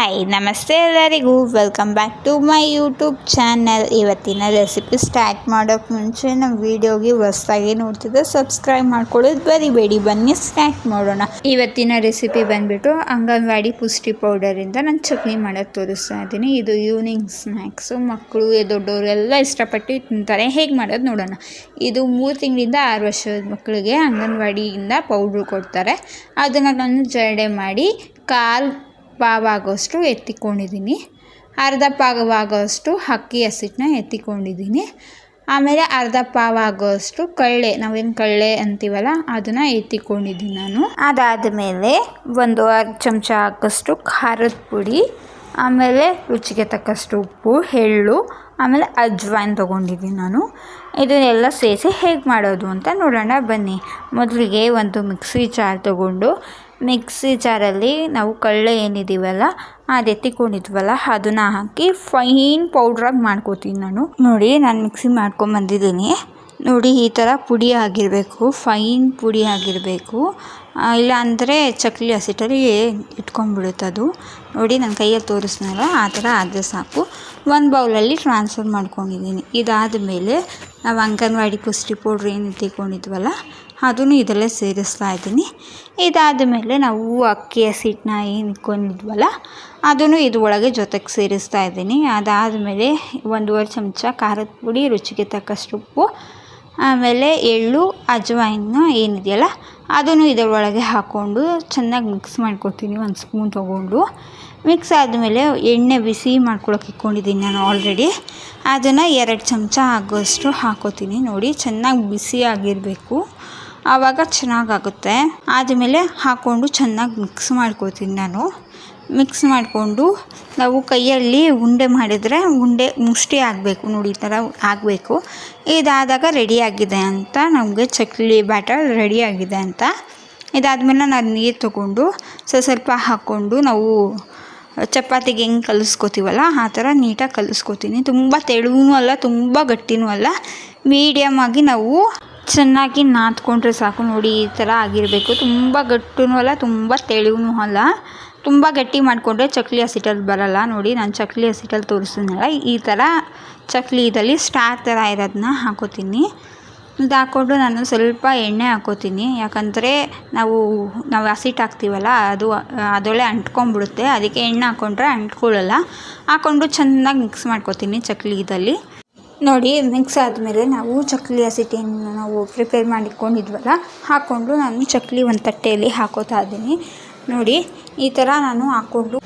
Hi ನಮಸ್ತೆ ಎಲ್ಲರಿಗೂ welcome back to my YouTube channel. ಇವತ್ತಿನ ರೆಸಿಪಿ ಸ್ಟಾರ್ಟ್ ಮಾಡೋಕ್ಕೆ ಮುಂಚೆ ನಮ್ಮ ವಿಡಿಯೋಗೆ ಹೊಸದಾಗಿ ನೋಡ್ತಿದ್ದೆ ಸಬ್ಸ್ಕ್ರೈಬ್ ಮಾಡ್ಕೊಳ್ಳೋದು ಬರಿಬೇಡಿ. ಬನ್ನಿ ಸ್ಟಾರ್ಟ್ ಮಾಡೋಣ. ಇವತ್ತಿನ ರೆಸಿಪಿ ಬಂದುಬಿಟ್ಟು ಅಂಗನವಾಡಿ ಪುಷ್ಟಿ ಪೌಡರಿಂದ ನಾನು ಚಟ್ನಿ ಮಾಡೋದು ತೋರಿಸ್ತಾ ಇದ್ದೀನಿ. ಇದು ಈವ್ನಿಂಗ್ ಸ್ನ್ಯಾಕ್ಸು. ಮಕ್ಕಳು ದೊಡ್ಡವರು ಎಲ್ಲ ಇಷ್ಟಪಟ್ಟು ತಿಂತಾರೆ. ಹೇಗೆ ಮಾಡೋದು ನೋಡೋಣ. ಇದು 3 ತಿಂಗಳಿಂದ 6 ವರ್ಷದ ಮಕ್ಕಳಿಗೆ ಅಂಗನವಾಡಿಯಿಂದ ಪೌಡ್ರು ಕೊಡ್ತಾರೆ. ಅದನ್ನು ನಾನು ಜರಡೆ ಮಾಡಿ ಕಾಲು ಪಾವಾಗೋಷ್ಟು ಎತ್ತಿಕೊಂಡಿದ್ದೀನಿ. ಅರ್ಧ ಪಾವಾಗೋಷ್ಟು ಅಕ್ಕಿ ಹಸಿಟ್ಟನ್ನ ಎತ್ತಿಕೊಂಡಿದ್ದೀನಿ. ಆಮೇಲೆ ಅರ್ಧ ಪಾವಾಗೋಷ್ಟು ಕಳ್ಳೆ, ನಾವೇನು ಕಳ್ಳೆ ಅಂತೀವಲ್ಲ ಅದನ್ನು ಎತ್ತಿಕೊಂಡಿದ್ದೀನಿ ನಾನು. ಅದಾದಮೇಲೆ ಒಂದು ಅರ್ಧ ಚಮಚ ಹಾಕಷ್ಟು ಖಾರದ ಪುಡಿ, ಆಮೇಲೆ ರುಚಿಗೆ ತಕ್ಕಷ್ಟು ಉಪ್ಪು, ಎಳ್ಳು, ಆಮೇಲೆ ಅಜ್ವಾಯಿನ್ ತೊಗೊಂಡಿದ್ದೀನಿ ನಾನು. ಇದನ್ನೆಲ್ಲ ಸೇರಿಸಿ ಹೇಗೆ ಮಾಡೋದು ಅಂತ ನೋಡೋಣ ಬನ್ನಿ. ಮೊದಲಿಗೆ ಒಂದು ಮಿಕ್ಸಿ ಜಾರ್ ತೊಗೊಂಡು ಮಿಕ್ಸಿ ಜಾರಲ್ಲಿ ನಾವು ಕಳ್ಳೆ ಏನಿದ್ದೀವಲ್ಲ ಅದು ಎತ್ತಿಕೊಂಡಿದ್ವಲ್ಲ ಅದನ್ನು ಹಾಕಿ ಫೈನ್ ಪೌಡ್ರಾಗಿ ಮಾಡ್ಕೋತೀನಿ ನಾನು. ನೋಡಿ ನಾನು ಮಿಕ್ಸಿ ಮಾಡ್ಕೊಂಬಂದಿದ್ದೀನಿ. ನೋಡಿ ಈ ಥರ ಪುಡಿ ಆಗಿರಬೇಕು, ಫೈನ್ ಪುಡಿ ಆಗಿರಬೇಕು. ಇಲ್ಲ ಅಂದರೆ ಚಕ್ಲಿ ಹಸಿಟ್ಟಲ್ಲಿ ಇಟ್ಕೊಂಡ್ಬಿಡುತ್ತೆ ಅದು. ನೋಡಿ ನನ್ನ ಕೈಯಲ್ಲಿ ತೋರಿಸ್ನಲ್ಲ ಆ ಥರ ಆದರೆ ಸಾಕು. ಒಂದು ಬೌಲಲ್ಲಿ ಟ್ರಾನ್ಸ್ಫರ್ ಮಾಡ್ಕೊಂಡಿದ್ದೀನಿ. ಇದಾದ ಮೇಲೆ ನಾವು ಅಂಗನವಾಡಿ ಪುಷ್ಟಿ ಪೌಡ್ರ್ ಏನು ಎತ್ತಿಕೊಂಡಿದ್ವಲ್ಲ ಅದನ್ನು ಇದರಲ್ಲೇ ಸೇರಿಸ್ತಾ ಇದ್ದೀನಿ. ಇದಾದ ಮೇಲೆ ನಾವು ಅಕ್ಕಿ ಹಸಿಟ್ಟನ್ನ ಏನು ಇಟ್ಕೊಂಡಿದ್ವಲ್ಲ ಅದನ್ನು ಇದು ಒಳಗೆ ಜೊತೆಗೆ ಸೇರಿಸ್ತಾ ಇದ್ದೀನಿ. ಅದಾದಮೇಲೆ 1.5 ಚಮಚ ಖಾರದ ಪುಡಿ, ರುಚಿಗೆ ತಕ್ಕಷ್ಟು ಉಪ್ಪು, ಆಮೇಲೆ ಎಳ್ಳು, ಅಜ್ವಾಯಿನ್ನ ಏನಿದೆಯಲ್ಲ ಅದನ್ನು ಇದರೊಳಗೆ ಹಾಕ್ಕೊಂಡು ಚೆನ್ನಾಗಿ ಮಿಕ್ಸ್ ಮಾಡ್ಕೊತೀನಿ. 1 ಸ್ಪೂನ್ ತೊಗೊಂಡು ಮಿಕ್ಸ್ ಆದಮೇಲೆ ಎಣ್ಣೆ ಬಿಸಿ ಮಾಡ್ಕೊಳಕ್ಕೆ ಇಟ್ಕೊಂಡಿದ್ದೀನಿ ನಾನು ಆಲ್ರೆಡಿ. ಅದನ್ನು 2 ಚಮಚ ಆಗೋಷ್ಟು ಹಾಕೋತೀನಿ. ನೋಡಿ ಚೆನ್ನಾಗಿ ಬಿಸಿ ಆಗಿರಬೇಕು, ಆವಾಗ ಚೆನ್ನಾಗಾಗುತ್ತೆ. ಆದಮೇಲೆ ಹಾಕ್ಕೊಂಡು ಚೆನ್ನಾಗಿ ಮಿಕ್ಸ್ ಮಾಡ್ಕೋತೀನಿ ನಾನು. ಮಿಕ್ಸ್ ಮಾಡಿಕೊಂಡು ನಾವು ಕೈಯಲ್ಲಿ ಉಂಡೆ ಮಾಡಿದರೆ ಉಂಡೆ ಮುಷ್ಟಿ ಆಗಬೇಕು. ನೋಡಿ ಈ ಥರ ಆಗಬೇಕು. ಇದಾದಾಗ ರೆಡಿಯಾಗಿದೆ ಅಂತ, ನಮಗೆ ಚಕ್ಲಿ ಬ್ಯಾಟರ್ ರೆಡಿಯಾಗಿದೆ ಅಂತ. ಇದಾದಮೇಲೆ ನಾನು ನೀರು ತೊಗೊಂಡು ಸ್ವಲ್ಪ ಹಾಕ್ಕೊಂಡು ನಾವು ಚಪಾತಿಗೆ ಹೆಂಗೆ ಕಲಿಸ್ಕೋತೀವಲ್ಲ ಆ ಥರ ನೀಟಾಗಿ ಕಲಿಸ್ಕೋತೀನಿ. ತುಂಬ ತೆಳುವೂ ಅಲ್ಲ, ತುಂಬ ಗಟ್ಟಿನೂ ಅಲ್ಲ, ಮೀಡಿಯಮ್ ಆಗಿ ನಾವು ಚೆನ್ನಾಗಿ ನಾದ್ಕೊಂಡ್ರೆ ಸಾಕು. ನೋಡಿ ಈ ಥರ ಆಗಿರಬೇಕು. ತುಂಬ ಗಟ್ಟಿನೂ ಅಲ್ಲ, ತುಂಬ ತೆಳುವೂ ಅಲ್ಲ. ತುಂಬ ಗಟ್ಟಿ ಮಾಡಿಕೊಂಡ್ರೆ ಚಕ್ಲಿ ಹಸಿಟ್ಟಲ್ಲಿ ಬರಲ್ಲ. ನೋಡಿ ನಾನು ಚಕ್ಲಿ ಹಸಿಟ್ಟಲ್ಲಿ ತೋರಿಸ್ತೀನಲ್ಲ ಈ ಥರ ಚಕ್ಲಿ ಇದಲ್ಲಿ ಸ್ಟಾರ್ ಥರ ಇರೋದನ್ನ ಹಾಕೋತೀನಿ. ಇದು ಹಾಕ್ಕೊಂಡು ನಾನು ಸ್ವಲ್ಪ ಎಣ್ಣೆ ಹಾಕೋತೀನಿ. ಯಾಕಂದರೆ ನಾವು ಹಸಿಟ್ಟು ಹಾಕ್ತೀವಲ್ಲ ಅದು ಅದೊಳ್ಳೆ ಅಂಟ್ಕೊಂಡ್ಬಿಡುತ್ತೆ. ಅದಕ್ಕೆ ಎಣ್ಣೆ ಹಾಕ್ಕೊಂಡ್ರೆ ಅಂಟ್ಕೊಳ್ಳಲ್ಲ. ಹಾಕ್ಕೊಂಡು ಚೆನ್ನಾಗಿ ಮಿಕ್ಸ್ ಮಾಡ್ಕೋತೀನಿ ಚಕ್ಲಿ ಇದಲ್ಲಿ. ನೋಡಿ ಮಿಕ್ಸ್ ಆದಮೇಲೆ ನಾವು ಚಕ್ಲಿ ಹಸಿಟ್ಟನ್ನು ನಾವು ಪ್ರಿಪೇರ್ ಮಾಡಿಟ್ಕೊಂಡಿದ್ವಲ್ಲ ಹಾಕ್ಕೊಂಡು ನಾನು ಚಕ್ಲಿ ಒಂದು ತಟ್ಟೆಯಲ್ಲಿ ಹಾಕೋತಾ ಇದ್ದೀನಿ. ನೋಡಿ ಈ ಥರ ನಾನು ಹಾಕ್ಕೊಂಡು